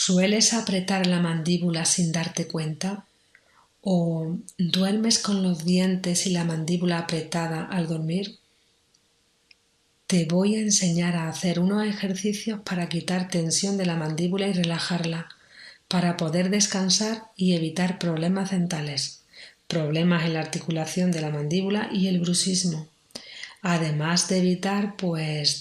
¿Sueles apretar la mandíbula sin darte cuenta? ¿O duermes con los dientes y la mandíbula apretada al dormir? Te voy a enseñar a hacer unos ejercicios para quitar tensión de la mandíbula y relajarla, para poder descansar y evitar problemas dentales, problemas en la articulación de la mandíbula y el bruxismo. Además de evitar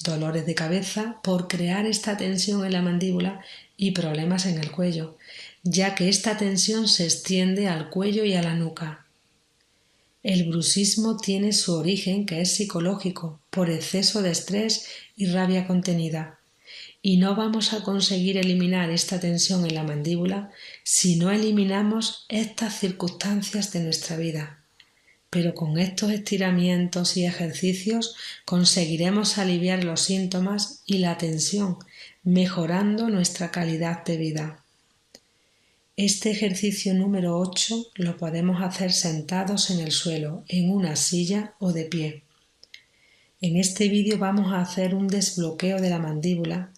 dolores de cabeza por crear esta tensión en la mandíbula y problemas en el cuello, ya que esta tensión se extiende al cuello y a la nuca. El bruxismo tiene su origen, que es psicológico, por exceso de estrés y rabia contenida, y no vamos a conseguir eliminar esta tensión en la mandíbula si no eliminamos estas circunstancias de nuestra vida. Pero con estos estiramientos y ejercicios conseguiremos aliviar los síntomas y la tensión, mejorando nuestra calidad de vida. Este ejercicio número 8 lo podemos hacer sentados en el suelo, en una silla o de pie. En este vídeo vamos a hacer un desbloqueo de la mandíbula.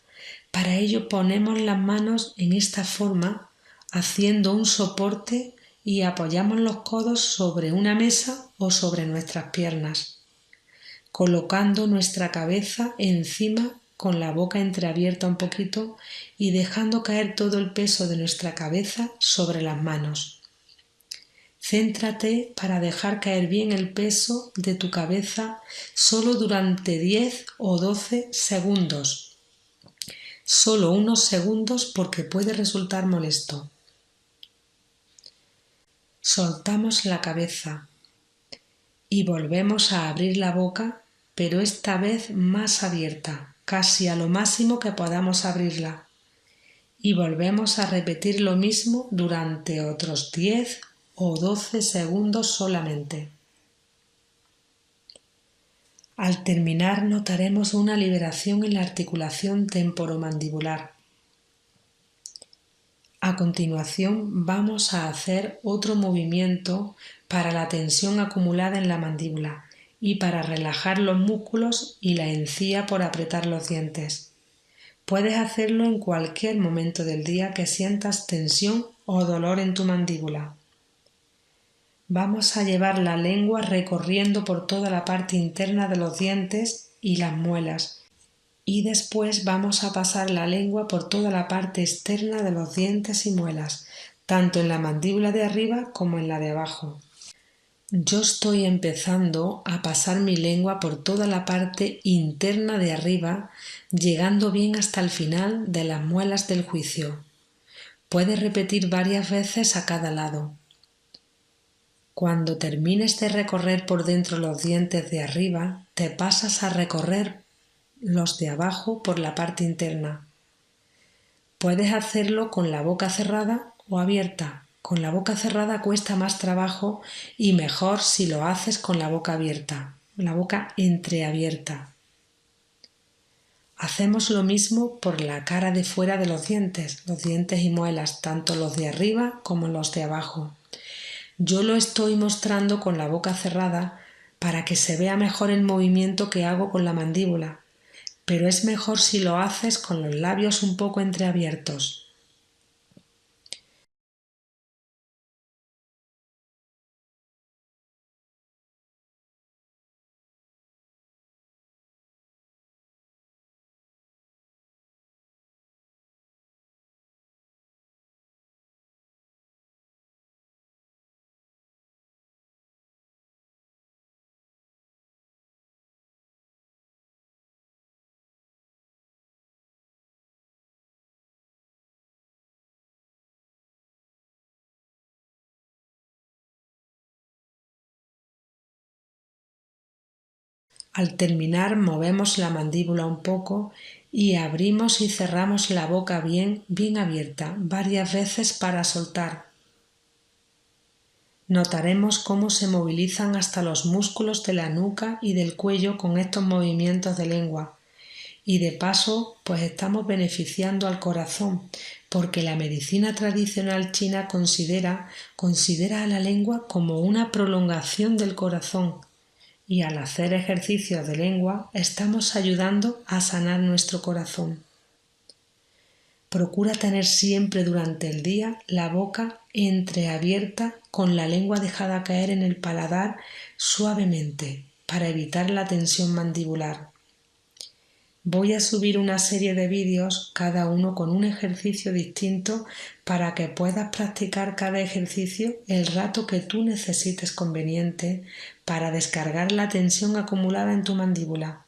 Para ello ponemos las manos en esta forma, haciendo un soporte y apoyamos los codos sobre una mesa o sobre nuestras piernas, colocando nuestra cabeza encima con la boca entreabierta un poquito y dejando caer todo el peso de nuestra cabeza sobre las manos. Céntrate para dejar caer bien el peso de tu cabeza solo durante 10 o 12 segundos. Solo unos segundos porque puede resultar molesto. Soltamos la cabeza y volvemos a abrir la boca, pero esta vez más abierta, casi a lo máximo que podamos abrirla. Y volvemos a repetir lo mismo durante otros 10 o 12 segundos solamente. Al terminar notaremos una liberación en la articulación temporomandibular. A continuación vamos a hacer otro movimiento para la tensión acumulada en la mandíbula y para relajar los músculos y la encía por apretar los dientes. Puedes hacerlo en cualquier momento del día que sientas tensión o dolor en tu mandíbula. Vamos a llevar la lengua recorriendo por toda la parte interna de los dientes y las muelas. Y después vamos a pasar la lengua por toda la parte externa de los dientes y muelas, tanto en la mandíbula de arriba como en la de abajo. Yo estoy empezando a pasar mi lengua por toda la parte interna de arriba, llegando bien hasta el final de las muelas del juicio. Puedes repetir varias veces a cada lado. Cuando termines de recorrer por dentro los dientes de arriba, te pasas a recorrer los de abajo por la parte interna. Puedes hacerlo con la boca cerrada o abierta. Con la boca cerrada cuesta más trabajo y mejor si lo haces con la boca abierta, la boca entreabierta. Hacemos lo mismo por la cara de fuera de los dientes y muelas, tanto los de arriba como los de abajo. Yo lo estoy mostrando con la boca cerrada para que se vea mejor el movimiento que hago con la mandíbula, pero es mejor si lo haces con los labios un poco entreabiertos. Al terminar movemos la mandíbula un poco y abrimos y cerramos la boca bien abierta varias veces para soltar. Notaremos cómo se movilizan hasta los músculos de la nuca y del cuello con estos movimientos de lengua. Y de paso, estamos beneficiando al corazón, porque la medicina tradicional china considera a la lengua como una prolongación del corazón. Y al hacer ejercicios de lengua estamos ayudando a sanar nuestro corazón. Procura tener siempre durante el día la boca entreabierta con la lengua dejada caer en el paladar suavemente para evitar la tensión mandibular. Voy a subir una serie de vídeos, cada uno con un ejercicio distinto, para que puedas practicar cada ejercicio el rato que tú necesites conveniente para descargar la tensión acumulada en tu mandíbula.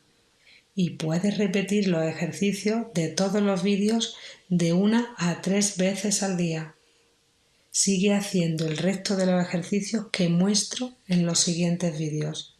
Y puedes repetir los ejercicios de todos los vídeos de 1 a 3 veces al día. Sigue haciendo el resto de los ejercicios que muestro en los siguientes vídeos.